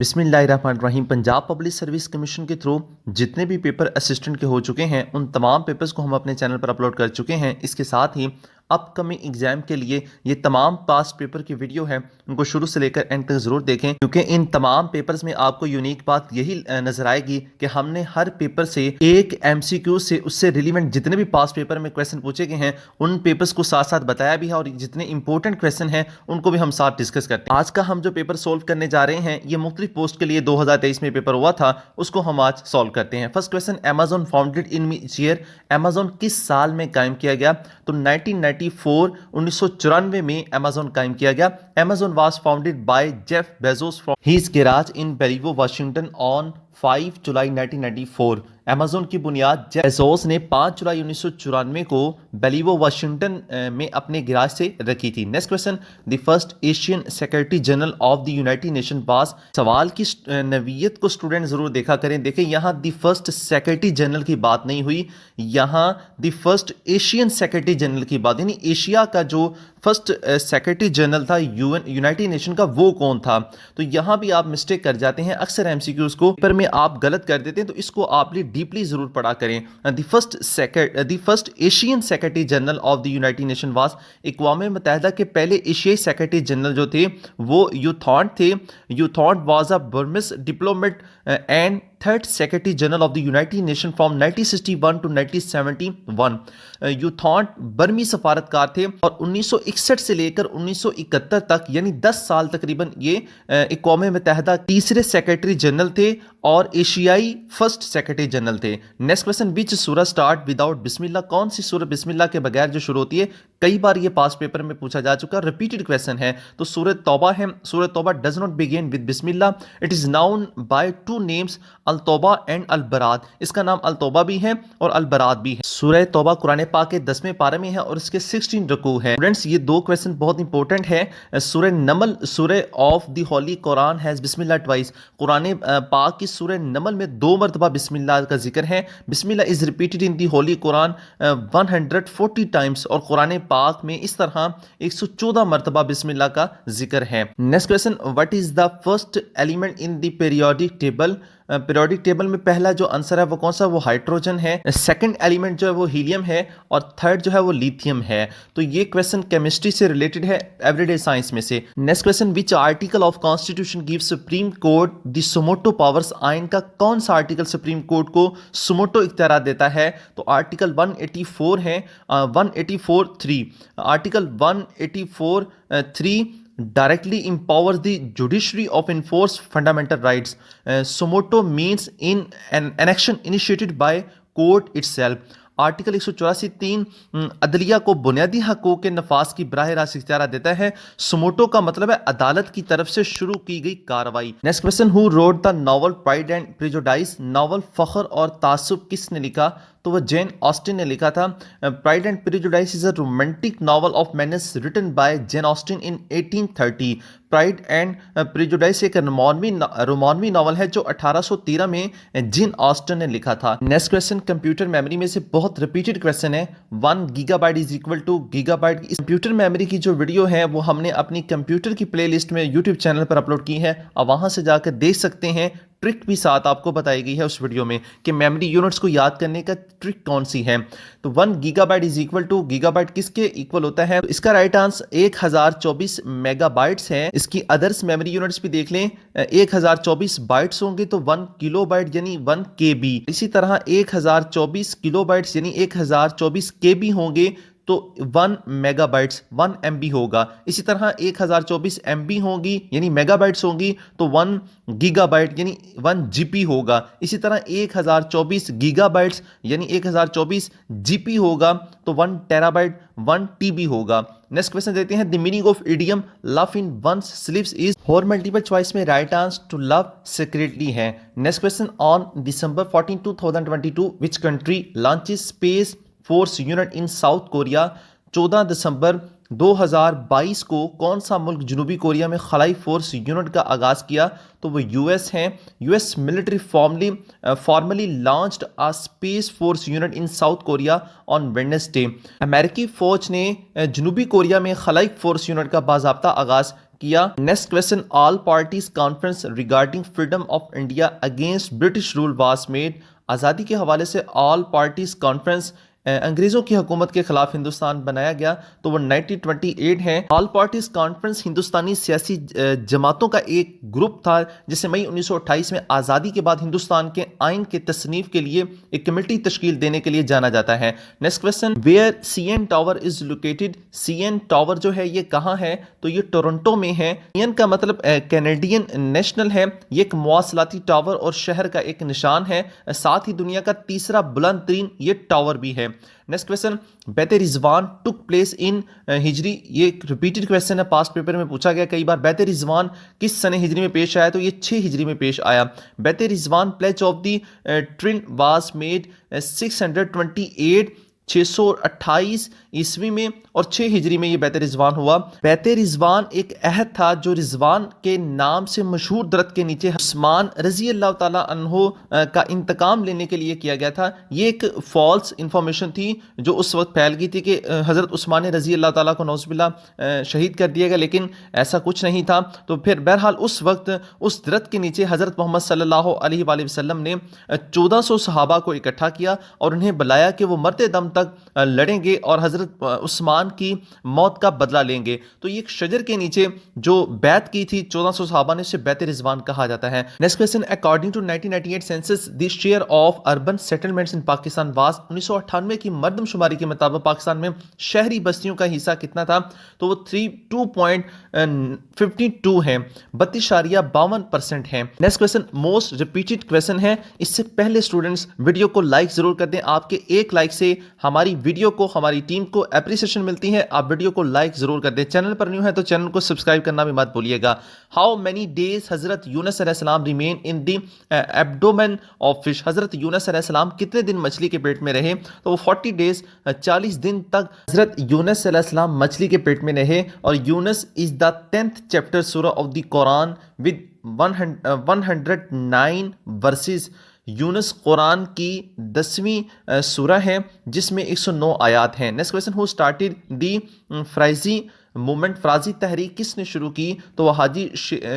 बिस्मिल्लाहिर्रहमानिर्रहीम। Punjab public service commission के through जितने भी पेपर असिस्टेंट के हो चुके हैं उन तमाम पेपर्स को हम अपने चैनल पर अपलोड कर चुके हैं। इसके साथ ही अपकमिंग एग्जाम के लिए ये तमाम पास्ट पेपर की वीडियो है, उनको शुरू से लेकर एंड तक ज़रूर देखें, क्योंकि इन तमाम पेपर्स में आपको यूनिक बात यही नजर आएगी कि हमने हर पेपर से एक एमसीक्यू से उससे रिलेवेंट जितने भी पास्ट पेपर में क्वेश्चन पूछे गए हैं उन पेपर्स को साथ साथ बताया भी है और जितने इंपॉर्टेंट क्वेश्चन हैं उनको भी हम साथ डिस्कस करते हैं। आज का हम जो पेपर सोल्व करने जा रहे हैं ये मुख्तलिफ पोस्ट के लिए 2023 में पेपर हुआ था, उसको हम आज सॉल्व करते हैं। First question, Amazon founded in which year? Amazon किस साल में कायम किया गया? तो 1994 में अमेजोन कायम किया गया। Amazon was founded by Jeff Bezos from his garage in Bellevue Washington on 5 July 1994। Amazon की बुनियाद जेफ बेजोस ने 5 जुलाई 1994 को बेलीवो वाशिंगटन में अपने गैराज से रखी थी। Next question, the first Asian secretary general of the United Nation was? सवाल की नवीयत को स्टूडेंट जरूर देखा करें। देखें यहाँ द फर्स्ट सेक्रेटरी जनरल की बात नहीं हुई, यहाँ the first Asian secretary general की बात, यानी एशिया का जो फर्स्ट सेक्रेटरी जनरल था यूनाइटेड नेशन का वो कौन था। तो यहाँ भी आप मिस्टेक कर जाते हैं, अक्सर एमसीक्यूज को पेपर में आप गलत कर देते हैं, तो इसको आप डीपली जरूर पढ़ा करें। The first Asian secretary general of the United Nation was? अक़वाम मुत्तहिदा के पहले एशियाई सेक्रेटरी जनरल जो थे वो यूथॉन्ट थे। U Thant was a Burmish diplomat and third secretary general of the United Nation from 1961 to 1971। U Thant बर्मी सफारतकार थे और 1961 से लेकर 1971 तक यानी 10 साल तकरीबन ये अक़वाम मुत्तहिदा तीसरे सेक्रेटरी जनरल थे और एशियाई फर्स्ट सेक्रेटरी जनरल थे। नेक्स्ट क्वेश्चन, विच सूरह स्टार्ट विदाउट बिस्मिल्लाह? कौन सी सूरह बिस्मिल्लाह के बगैर जो शुरू होती है? कई बार ये पास पेपर में पूछा जा चुका, रिपीटेड क्वेश्चन है। तो सूरह तौबा है। Surah Tauba does not begin with Bismillah. It is known by two names, Al Tauba and अल बरात। इसका नाम अल तौबा भी है और अल बरात भी है। सूरह तौबा कुरान पाक के 10वें पारे में है और इसके 16 रुकू है। स्टूडेंट्स ये दो क्वेश्चन बहुत इंपॉर्टेंट है। सूरह नमल, सूरह of the holy Quran has Bismillah twice. Quran पाक की सूरह नमल में 2 मरतबा बिस्मिल्लाह का जिक्र है। Bismillah is repeated in the holy Quran 140 times और कुरान पाक में इस तरह 114 मरतबा बिस्मिल्लाह का जिक्र है। Next question, what is the first element in the periodic table? Periodic table में पहला जो आंसर है वो कौन सा? वो हाइड्रोजन है। सेकंड एलिमेंट जो है वो हीलियम है और थर्ड जो है वो लिथियम है। तो ये क्वेश्चन केमिस्ट्री से रिलेटेड है, एवरीडे साइंस में से। Next question, which article of constitution give supreme court the suo motu powers? आइन का कौन सा आर्टिकल सुप्रीम कोर्ट को सुमोटो इख्तियार देता है? तो आर्टिकल 184 है, 184(3). Article 184(3) directly empowers the judiciary of enforce fundamental rights. Sumoto means in an action initiated by court itself. Article 184(3) अदलिया को बुनियादी हकूक़ के नफाज की बराह रास्त इख्तियार देता है। सुमोटो का मतलब है अदालत की तरफ से शुरू की गई कार्रवाई। Next question, who wrote the novel Pride and Prejudice? Novel फख्र और तासुब किसने लिखा? तो वह जेन ऑस्टिन ने लिखा था। Pride and prejudice is a romantic novel of manners written by Jane Austen in 1830। Pride and prejudice एक रोमानवी नॉवल है जो 1813 में जेन ऑस्टिन ने लिखा था। नेक्स्ट क्वेश्चन, कंप्यूटर मेमोरी में से बहुत रिपीटेड क्वेश्चन है। 1 gigabyte is equal to gigabyte. इस कंप्यूटर मेमोरी की जो वीडियो है वो हमने अपनी कंप्यूटर की प्लेलिस्ट में यूट्यूब चैनल पर अपलोड की है, आप वहां से जाकर देख सकते हैं। ट्रिक भी साथ आपको बताई गई है उस वीडियो में कि मेमोरी यूनिट्स को याद करने का ट्रिक कौन सी है। तो 1 gigabyte is equal to gigabyte किसके इक्वल होता है? तो इसका राइट आंसर 1024 मेगाबाइट्स है। इसकी अदर्स मेमोरी यूनिट्स भी देख लें, 1024 बाइट्स होंगे तो 1 किलोबाइट यानी 1 केबी। इसी तरह 1024 किलोबाइट्स यानी 1024 केबी होंगे तो 1 मेगाबाइट्स 1 MB होगा। इसी तरह 1024 MB होगी यानी मेगाबाइट्स होंगी तो 1 गीगाबाइट यानी 1 GB होगा। इसी तरह 1024 गीगाबाइट्स यानी 1024 GB होगा तो 1 टेराबाइट 1 TB होगा। नेक्स्ट क्वेश्चन देखते हैं, the meaning of idiom love in one's sleeves is? और मल्टीपल चॉइस में right answer to love secretly है। Next question, on December 14, 2022 which country launches space force unit in South Korea? 14 दिसंबर 2022 को कौन सा मुल्क जनूबी कोरिया में खलाई फोर्स यूनिट का आगाज़ किया? तो वो यूएस हैं। US military formally launched a space force unit in South Korea on Wednesday. अमेरिकी फ़ौज ने जनूबी कोरिया में खलाई फोर्स यूनिट का बाज़ाब्ता आगाज़ किया। Next question, all parties conference regarding freedom of India against British rule was made. आज़ादी के हवाले से ऑल पार्टीज कॉन्फ्रेंस अंग्रेज़ों की हुकूमत के खिलाफ हिंदुस्तान बनाया गया तो वो 1928 है। ऑल पार्टीज कॉन्फ्रेंस हिंदुस्तानी सियासी जमातों का एक ग्रुप था जिसे मई 1928 में आज़ादी के बाद हिंदुस्तान के आइन के तसनीफ के लिए एक कमेटी तश्कील देने के लिए जाना जाता है। Next question, where CN tower is located. CN tower जो है ये कहाँ है, तो ये टोरंटो में है। सीएन का मतलब कैनेडियन नेशनल है। ये एक मवासलाती टावर और शहर का एक निशान है, साथ ही दुनिया का तीसरा बुलंद तरीन ये टावर भी है। नेक्स्ट क्वेश्चन, बैत रिजवान टुक प्लेस इन हिजरी। ये एक रिपीटेड क्वेश्चन है, पास्ट पेपर में पूछा गया कई बार। बैत रिजवान किस सन हिजरी में पेश आया, तो ये 6 हिजरी में पेश आया। Bait Rizwan pledge of the tree was made 628 628 ईस्वी में और 6 हिजरी में ये बैत रिजवान हुआ। बैत रिजवान एक अहद था जो रिजवान के नाम से मशहूर दरख्त के नीचे उस्मान रजी अल्लाह ताला अन्हो का इंतकाम लेने के लिए किया गया था। ये एक फॉल्स इंफॉर्मेशन थी जो उस वक्त फैल गई थी कि हज़रत उस्मान रजी अल्लाह ताला को नौज़ुबिल्लाह शहीद कर दिया गया, लेकिन ऐसा कुछ नहीं था। तो फिर बहरहाल उस वक्त उस दरख्त के नीचे हज़रत मोहम्मद सल्लल्लाहु अलैहि वसल्लम ने 1400 सहाबा को इकट्ठा किया और उन्हें बुलाया कि वो मरते दम तक लड़ेंगे और हज़रत उस्मान की मौत का बदला लेंगे। तो ये एक शजर के नीचे जो बैत की थी 1400 सहाबा ने, उसे बैत रिजवान कहा जाता है। Next question, according to 1998 census the share of urban settlements in Pakistan was. 1998 की मर्दमशुमारी के मुताबिक पाकिस्तान में शहरी बस्तियों का हिस्सा कितना था, तो वो 2.52 है, 32.52% है। Next question most repeated question है। इससे पहले स्टूडेंट्स वीडियो को लाइक जरूर कर दें। आपके एक लाइक से हमारी वीडियो को, हमारी टीम को एप्रिसिएशन मिलती है। आप वीडियो को लाइक जरूर कर दें। चैनल पर न्यू है तो चैनल को सब्सक्राइब करना भी मत भूलिएगा। हाउ मेनी डेज हजरत यूनुस अलैहिस्सलाम remain in the abdomen of fish. हजरत यूनुस अलैहिस्सलाम कितने दिन मछली के पेट में रहे, तो वो 40 डेज 40 दिन तक हजरत यूनुस अलैहिस्सलाम मछली के पेट में रहे। और Yunus is the 10th chapter surah of the Quran with 109 verses. यूनुस कुरान की 10वीं सूरह है जिसमें 109 आयात हैं। Next question, who started the Faraizi movement. फराजी तहरीक किसने शुरू की, तो वह हाजी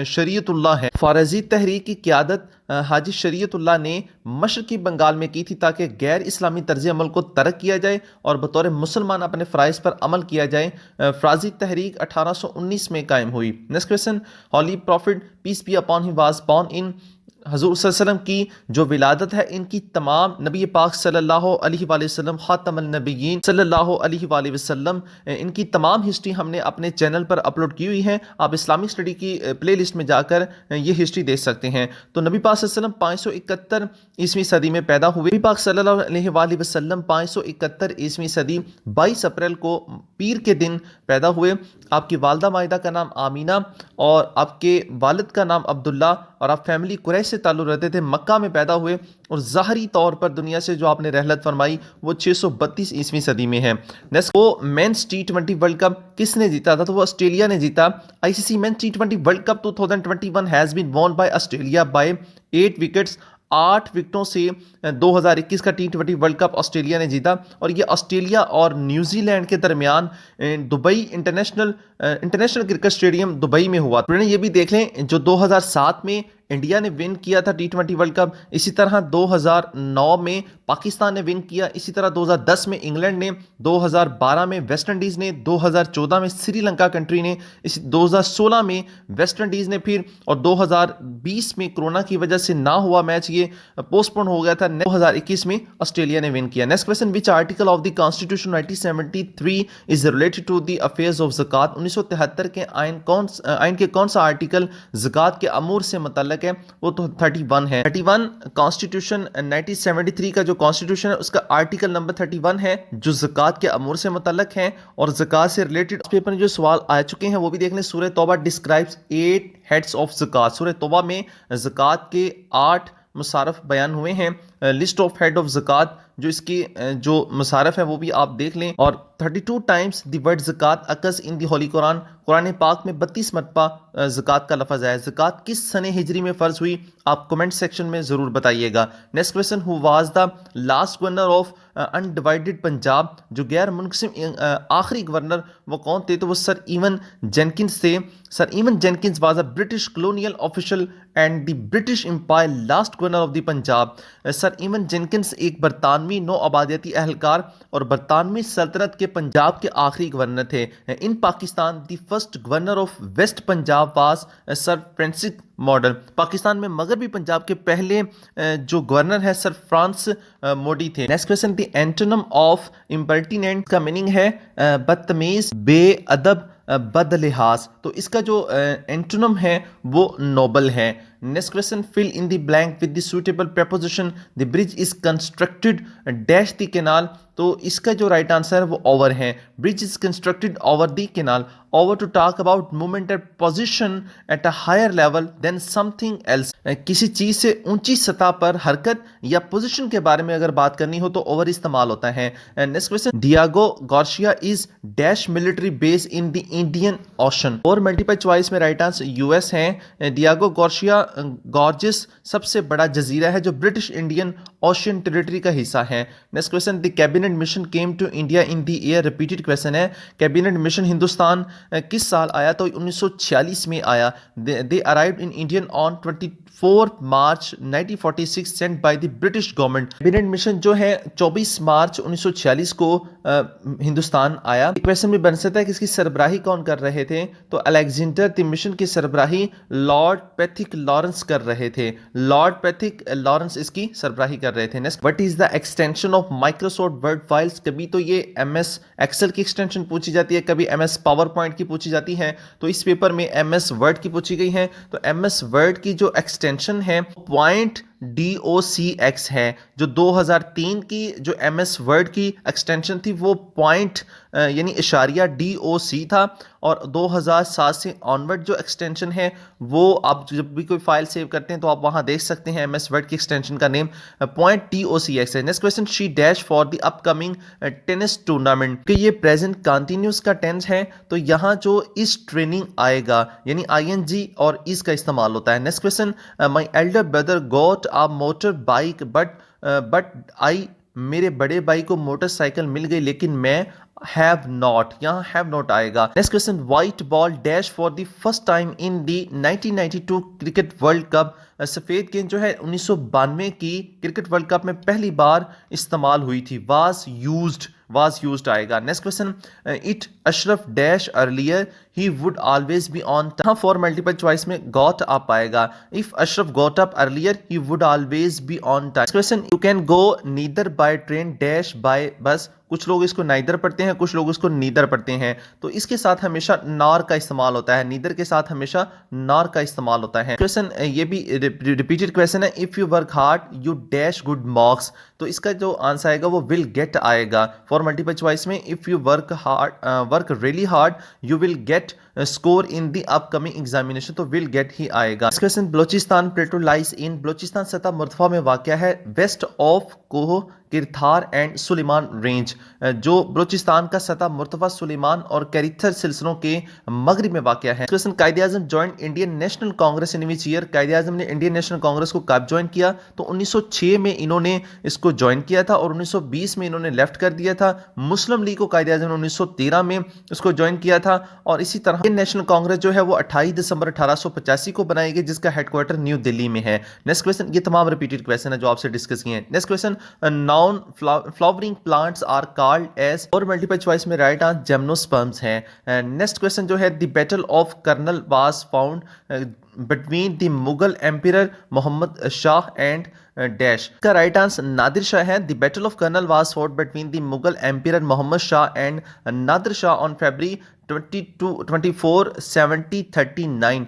शरीयतुल्लाह है। फराजी तहरीक की क़यादत हाजी शरीयतुल्लाह ने मशरकी बंगाल में की थी ताकि गैर इस्लामी तर्ज अमल को तर्क किया जाए और बतौर मुसलमान अपने फ़राइज़ पर अमल किया जाए। फराजी तहरीक 1819 में कायम हुई। Next question, holy prophet peace be upon him was born in. हज़ूर सल्लल्लाहु अलैहि वसल्लम की जो विलादत है, इनकी तमाम नबी पाक सल्लल्लाहु अलैहि वसल्लम ख़ातमुन नबिय्यीन सल्लल्लाहु अलैहि वसल्लम, इनकी तमाम हिस्ट्री हमने अपने चैनल पर अपलोड की हुई है। आप इस्लामिक स्टडी की प्लेलिस्ट में जाकर ये हिस्ट्री देख सकते हैं। तो नबी पाक सल्लल्लाहु अलैहि वसल्लम 571 ईस्वी सदी में पैदा हुए। नबी पाक सल्लल्लाहु अलैहि वसल्लम 571 ईस्वी सदी 22 अप्रैल को पीर के दिन पैदा हुए। आपकी वालदा माहिदा का नाम आमीना और आपके वालिद का नाम अब्दुल्ला और आप फैमिली कुरैश से ताल्लुक़ रखते थे। मक्का में पैदा हुए और ज़ाहरी तौर पर दुनिया से जो आपने रहलत फरमाई वो 632 ईस्वी सदी में है। नेक्स्ट, वो मेंस T20 वर्ल्ड कप किसने जीता था, तो वो ऑस्ट्रेलिया ने जीता। ICC men's T20 world cup 2021 has been won by Australia by 8 wickets. 8 विकेटों से 2021 का T20 वर्ल्ड कप ऑस्ट्रेलिया ने जीता। और ये ऑस्ट्रेलिया और न्यूजीलैंड के दरमियान Dubai international cricket stadium Dubai में हुआ। तो ये भी देख लें, जो 2007 में इंडिया ने विन किया था T20 वर्ल्ड कप, इसी तरह 2009 में पाकिस्तान ने विन किया, इसी तरह 2010 में इंग्लैंड ने, 2012 में वेस्ट इंडीज़ ने, 2014 में श्रीलंका कंट्री ने, इस 2016 में वेस्ट इंडीज़ ने फिर, और 2020 में कोरोना की वजह से ना हुआ मैच, ये पोस्टपोन हो गया था। 2021 में ऑस्ट्रेलिया ने विन किया। Next question, which article of the constitution 1973 is related to the affairs of zakat. 1973 के आइन के कौन सा आर्टिकल ज़कात के अमूर से मुतल्लक है, वो तो 31 है। 31 कॉन्स्टिट्यूशन 1973 का जो कॉन्स्टिट्यूशन है उसका आर्टिकल नंबर 31 है जो ज़कात के अमूर से मुतल्लक है और ज़कात से रिलेटेड पेपर में जो सवाल आ चुके हैं वो भी देख लें। सूरह तौबा डिस्क्राइब्स 8 हेड्स ऑफ ज़कात। सूरह तौबा में ज़कात के 8 मुसारफ बयान हुए हैं। लिस्ट ऑफ हेड ऑफ ज़कात जो इसकी जो मुसारफ है वो भी आप देख लें। और 32 times the word zakat occurs in the holy Quran, कुरान पाक में 32 मरतबा ज़कात का लफ्ज़ आया। ज़कात किस सने हिजरी में फ़र्ज हुई, आप कमेंट सेक्शन में ज़रूर बताइएगा। Next question, who was the last governor of undivided Punjab, जो गैर मुनक़सिम आखिरी गवर्नर वो कौन थे, तो वो सर इवन जेनकिंस थे। Sir Evan Jenkins was a British colonial official and the British empire last governor of the Punjab. Sir Evan Jenkins एक बरतानवी नौ आबादियाती एहलकार और बरतानवी सल्तनत के पंजाब के आखिरी गवर्नर थे। In Pakistan the first governor of West Punjab was Sir Francis Model. Pakistan में मगरबी पंजाब के पहले जो गवर्नर है सर फ्रांस मोडी थे। Next question, the antonym of impertinent का मीनिंग है बदतमीज, बेअदब, बदलिहाज। तो इसका जो एंटोनिम है वो नोबल है। Next question, fill in the blank with the suitable preposition, the bridge is constructed dash the canal. तो इसका जो राइट आंसर है वो ओवर है। Bridge is constructed over the canal. Over to talk about movement at position at a higher level than something else. किसी चीज से ऊंची सतह पर हरकत या पोजीशन के बारे में अगर बात करनी हो तो ओवर इस्तेमाल होता है। Next question, Diego Garcia is dash military base in the Indian ocean. और मल्टीपल चॉइस में राइट आंसर यूएस है। डियागो गार्सिया गॉर्जियस सबसे बड़ा जजीरा है जो ब्रिटिश इंडियन ओशन टेरिटरी का हिस्सा है। Next question, the cabinet mission came to India in the year, repeated question है। कैबिनेट मिशन हिंदुस्तान किस साल आया, तो 1946 में आया। They arrived in Indian on 24 March 1946 sent by the British government. Cabinet mission जो है 24 मार्च 1946 को हिंदुस्तान आया। क्वेश्चन में बन सकता है कि इसकी सरबराही कौन कर रहे थे, तो अलेक्जेंडर द मिशन की सरबराही लॉर्ड पैथिक लॉरेंस कर रहे थे। लॉर्ड पैथिक लॉरेंस इसकी सरबराही कर रहे थे। Next, what is the extension of Microsoft word files. कभी तो ये MS एक्सेल की एक्सटेंशन पूछी जाती है, कभी MS पावर पॉइंट की पूछी जाती है। तो इस पेपर में MS वर्ड की पूछी गई है। तो MS वर्ड की जो एक्सटेंशन है .docx है। जो 2003 की जो MS वर्ड की एक्सटेंशन थी वो पॉइंट यानी इशारिया DOC था। और 2007 से ऑनवर्ड जो एक्सटेंशन है वो आप जब भी कोई फाइल सेव करते हैं तो आप वहां देख सकते हैं MS वर्ड की एक्सटेंशन का नेम .docx है। Next question, she dash for the upcoming tennis tournament. कि ये प्रेजेंट कंटिन्यूस का टेंस है तो यहाँ जो इस ट्रेनिंग आएगा यानी ING और इस का इस्तेमाल होता है। Next question, my elder brother got a motor bike but I, मेरे बड़े भाई को मोटरसाइकिल मिल गई लेकिन मैं हैव नॉट, यहाँ हैव नॉट आएगा। Next question, white ball dash for the first time in the 1992 cricket world cup. सफेद गेंद जो है 1992 की क्रिकेट वर्ल्ड कप में पहली बार इस्तेमाल हुई थी। वाज यूज्ड आएगा। Next question, it Ashraf dash earlier he would always be on. For multiple choice में गॉट अप आएगा। If Ashraf got up earlier he would always be on time. Next question, you can go neither by train dash by बस। कुछ लोग इसको neither पढ़ते हैं, कुछ लोग इसको नीदर पढ़ते हैं। तो इसके साथ हमेशा नार का इस्तेमाल होता है। नीदर के साथ हमेशा नार का इस्तेमाल होता है। क्वेश्चन ये भी रिपीटेड क्वेश्चन है। If you work hard you dash good marks. तो इसका जो आंसर आएगा वो विल गेट आएगा। फॉर मल्टीपल चॉइस में if you work really hard you will get score in the upcoming examination, तो विल गेट ही आएगा। Question, Balochistan plateau lies in. Balochistan सतह मुर्तफा में वाक़या है west of Koh Kirthar and Sulaiman range. जो बलोचिस्तान का सतह मुर्तफा सुलेमान और कैरिथर सिलसिलों के मगरिब में वाक़या है। Question, Quaid-e-Azam joint Indian national Congress in which year. Quaid-e-Azam ने इंडियन नेशनल कांग्रेस को कब ज्वाइन किया, तो 1906 में इन्होंने इसको ज्वाइन किया था और 1920 में इन्होंने लेफ्ट कर दिया था। मुस्लिम लीग को कायद-ए-आज़म ने 1913 में इसको ज्वाइन किया था। और इसी तरह इंडियन नेशनल कांग्रेस जो है वो 28 दिसंबर 1885 को बनाई गई जिसका हेडक्वार्टर न्यू दिल्ली में है। नेक्स्ट क्वेश्चन, ये तमाम रिपीटेड क्वेश्चन है जो आपसे डिस्कस किए हैं। Next question, known flowering plants are called as. और मल्टीपल चॉइस में राइट आंसर जिम्नोस्पर्म्स है। नेक्स्ट क्वेश्चन जो है, the battle of Karnal was found between the Mughal emperor Mohammad Shah and dash. का राइट आंसर नादिर शाह है। The battle of Karnal was fought between the Mughal emperor Mohammad Shah and Nadir Shah on February 24 1739।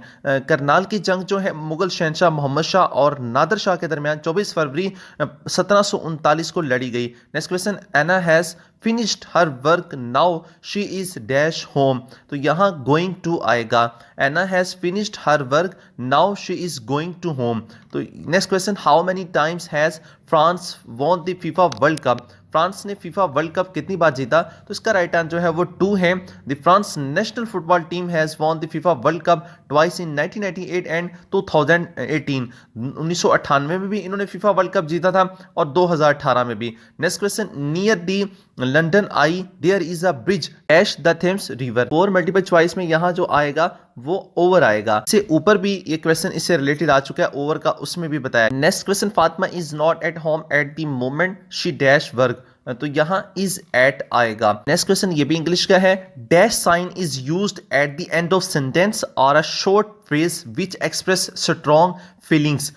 Karnal की जंग जो है मुगल शहनशाह मोहम्मद शाह और नादिर शाह के दरमियान 24 फरवरी 1739 को लड़ी गई। Next question, Anna has finished her work now she is dash home. तो यहाँ गोइंग टू आएगा। Anna has finished her work work, now she is going to home. तो next question, how many times has France won the FIFA World Cup? France ने FIFA World Cup कितनी बार जीता? तो इसका राइट आंसर जो है वो 2 है। The France national football team has won the FIFA World cup twice in 1998 and 2018। 1998 में भी इन्होंने फीफा वर्ल्ड कप जीता था और 2018 में भी। Next question, near the London eye there is a bridge dash the Thames river. 4 multiple choice में यहाँ जो आएगा वो ओवर आएगा। इससे ऊपर भी ये क्वेश्चन इससे रिलेटेड आ चुका है ओवर का, उसमें भी बताया। Next question, Fatima is not at home at the moment she dash work. तो यहां इज एट आएगा। नेक्स्ट क्वेश्चन ये भी इंग्लिश का है। Dash sign is used at the end of sentence और a short phrase which express strong feelings.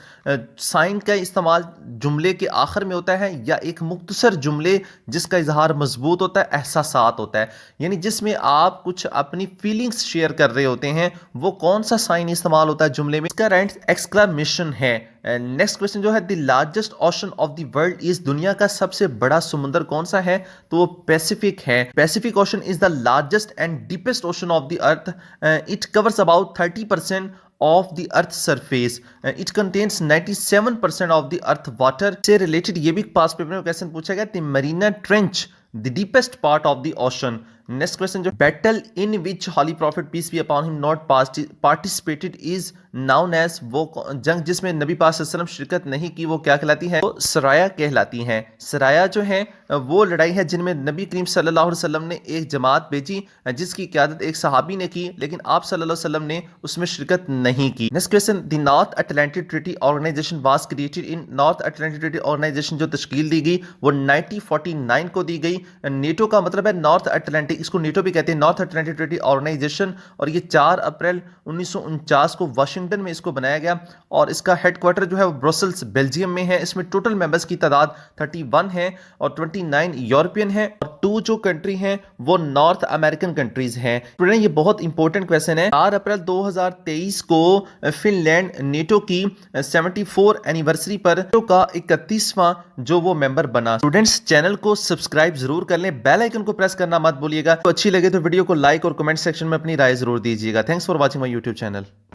Sign का इस्तेमाल जुमले के आखिर में होता है या एक मुख्तसर जुमले जिसका इजहार मजबूत होता है, एहसासात होता है, यानी जिसमें आप कुछ अपनी फीलिंग्स शेयर कर रहे होते हैं, वो कौन सा साइन इस्तेमाल होता है जुमले में? इसका राइट एक्सक्लेमेशन है। नेक्स्ट क्वेश्चन जो है, the largest ocean of the world is, दुनिया का सबसे बड़ा समुद्र कौन सा है? तो वो पैसिफिक है। Pacific ocean is the largest and deepest ocean of the earth. It covers about 30% of the earth's surface. It contains 97% of the earth water. से रिलेटेड ये भी पास पेपर में क्वेश्चन पूछा गया, the Mariana trench the deepest part of the ocean. Next question जो, battle in which holy prophet peace be upon him not participated is known as, वो जंग जिसमें नबी पाक सल्लल्लाहु अलैहि वसल्लम शिरकत नहीं की वो क्या कहलाती है? वो सराया कहलाती है। सराया जो है वो लड़ाई है जिनमें नबी करीम सल्लल्लाहु अलैहि वसल्लम ने एक जमात भेजी जिसकी क़यादत एक सहाबी ने की, लेकिन आप सल्लल्लाहु अलैहि वसल्लम ने उसमें शिरकत नहीं की। Next question, the North Atlantic Treaty Organization was created in, North Atlantic Treaty Organization जो तश्कील दी गई वो 1949 को दी गई। नेटो का मतलब है नॉर्थ अटलांटिक, इसको नेटो भी कहते हैं, नॉर्थ अटलांटिक ट्रीटी ऑर्गेनाइजेशन, और ये 4 अप्रैल 1949 को वाशिंगटन में इसको बनाया गया और इसका हेडक्वार्टर जो है वो ब्रसेल्स बेल्जियम में है। इसमें टोटल मेंबर्स की तादाद 31 है और 29 यूरोपियन है और 2 जो कंट्री हैं वो नॉर्थ अमेरिकन कंट्रीज हैं। स्टूडेंट ये बहुत इंपॉर्टेंट क्वेश्चन है। 4 अप्रैल 2023 को फिनलैंड नेटो की 74 एनिवर्सरी पर नेटो का 31वां जो वो मेंबर बना। स्टूडेंट्स चैनल को सब्सक्राइब जरूर कर लें, बेल आइकन को प्रेस करना मत भूलिएगा। तो अच्छी लगे तो वीडियो को लाइक और कमेंट सेक्शन में अपनी राय जरूर दीजिएगा। Thanks for watching my YouTube channel.